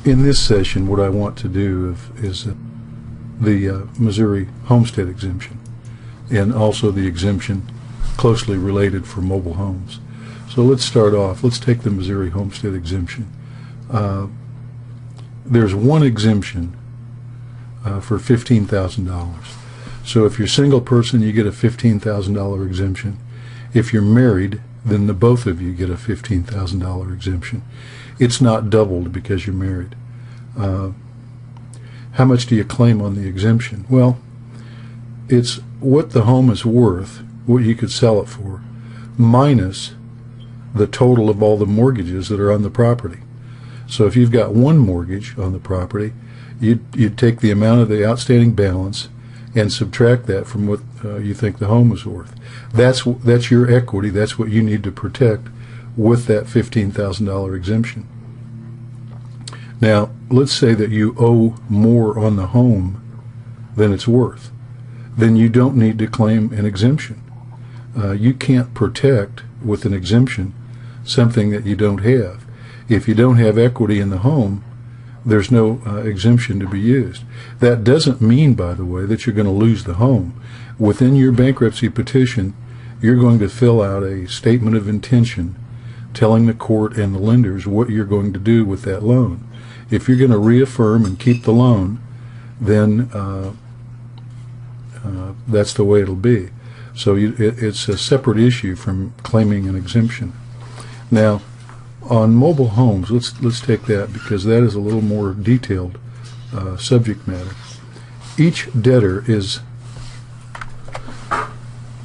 In this session, what I want to do is the Missouri Homestead exemption, and also the exemption closely related for mobile homes. So let's start off. Let's take the Missouri Homestead exemption. There's one exemption for $15,000. So if you're a single person, you get a $15,000 exemption. If you're married, then the both of you get a $15,000 exemption. It's not doubled because you're married. How much do you claim on the exemption? Well, it's what the home is worth, what you could sell it for, minus the total of all the mortgages that are on the property. So if you've got one mortgage on the property, you'd take the amount of the outstanding balance and subtract that from what you think the home is worth. That's your equity. That's what you need to protect with that $15,000 exemption. Now, let's say that you owe more on the home than it's worth. Then you don't need to claim an exemption. You can't protect with an exemption something that you don't have. If you don't have equity in the home, there's no exemption to be used. That doesn't mean, by the way, that you're going to lose the home. Within your bankruptcy petition, you're going to fill out a statement of intention telling the court and the lenders what you're going to do with that loan. If you're going to reaffirm and keep the loan, then that's the way it'll be. So it's a separate issue from claiming an exemption. Now, on mobile homes, let's take that because that is a little more detailed subject matter. Each debtor is,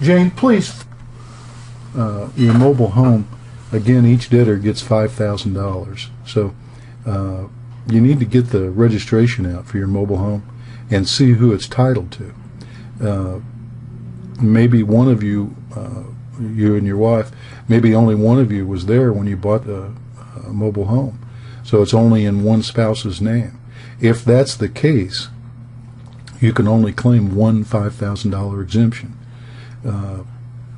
Jane, please, your mobile home, again, each debtor gets $5,000. So you need to get the registration out for your mobile home and see who it's titled to. Maybe one of you, you and your wife, maybe only one of you was there when you bought a mobile home. So it's only in one spouse's name. If that's the case, you can only claim one $5,000 exemption.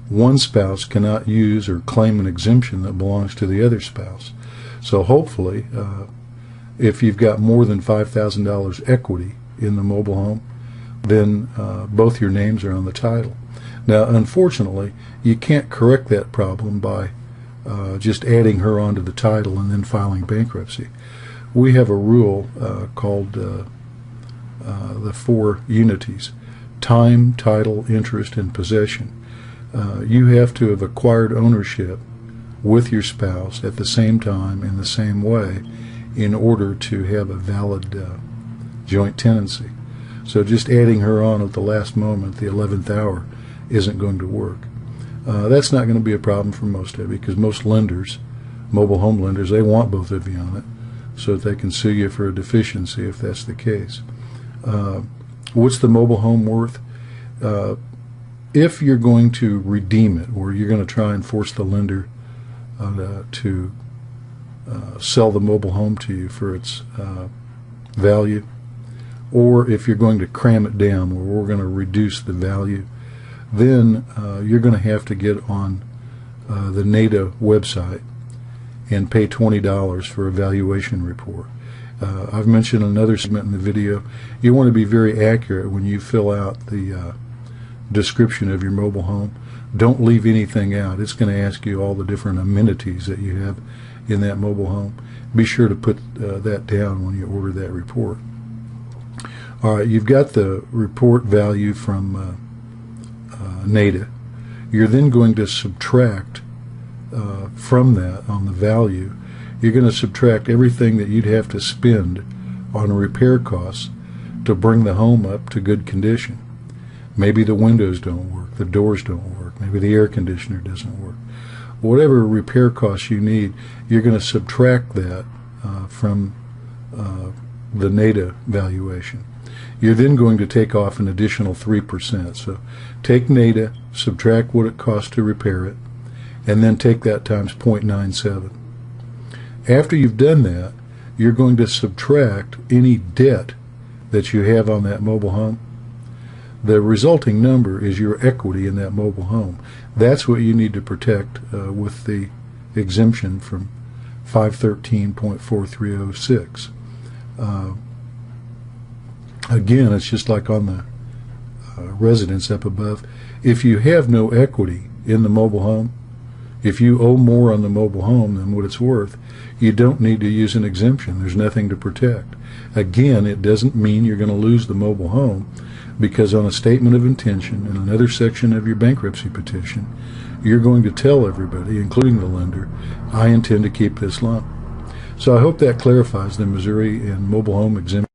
One spouse cannot use or claim an exemption that belongs to the other spouse. So hopefully, if you've got more than $5,000 equity in the mobile home, then both your names are on the title. Now, unfortunately, you can't correct that problem by just adding her onto the title and then filing bankruptcy. We have a rule called the 4 unities: time, title, interest, and possession. You have to have acquired ownership with your spouse at the same time in the same way in order to have a valid joint tenancy. So just adding her on at the last moment, the 11th hour, isn't going to work. That's not going to be a problem for most of you because most lenders, mobile home lenders, they want both of you on it so that they can sue you for a deficiency if that's the case. What's the mobile home worth? If you're going to redeem it, or you're going to try and force the lender to sell the mobile home to you for its value, or if you're going to cram it down, or we're going to reduce the value, then you're going to have to get on the NADA website and pay $20 for a valuation report. I've mentioned another segment in the video. You want to be very accurate when you fill out the description of your mobile home. Don't leave anything out. It's going to ask you all the different amenities that you have in that mobile home. Be sure to put that down when you order that report. All right, you've got the report value from NADA. You're then going to subtract from that on the value. You're going to subtract everything that you'd have to spend on repair costs to bring the home up to good condition. Maybe the windows don't work, the doors don't work, maybe the air conditioner doesn't work. Whatever repair costs you need, you're going to subtract that from the NADA valuation. You're then going to take off an additional 3%. So take NADA, subtract what it costs to repair it, and then take that times 0.97. After you've done that, you're going to subtract any debt that you have on that mobile home. The resulting number is your equity in that mobile home. That's what you need to protect with the exemption from 513.4306. Again, it's just like on the residence up above. If you have no equity in the mobile home, if you owe more on the mobile home than what it's worth, you don't need to use an exemption. There's nothing to protect. Again, it doesn't mean you're going to lose the mobile home, because on a statement of intention in another section of your bankruptcy petition, you're going to tell everybody, including the lender, I intend to keep this lump. So I hope that clarifies the Missouri and mobile home exemption.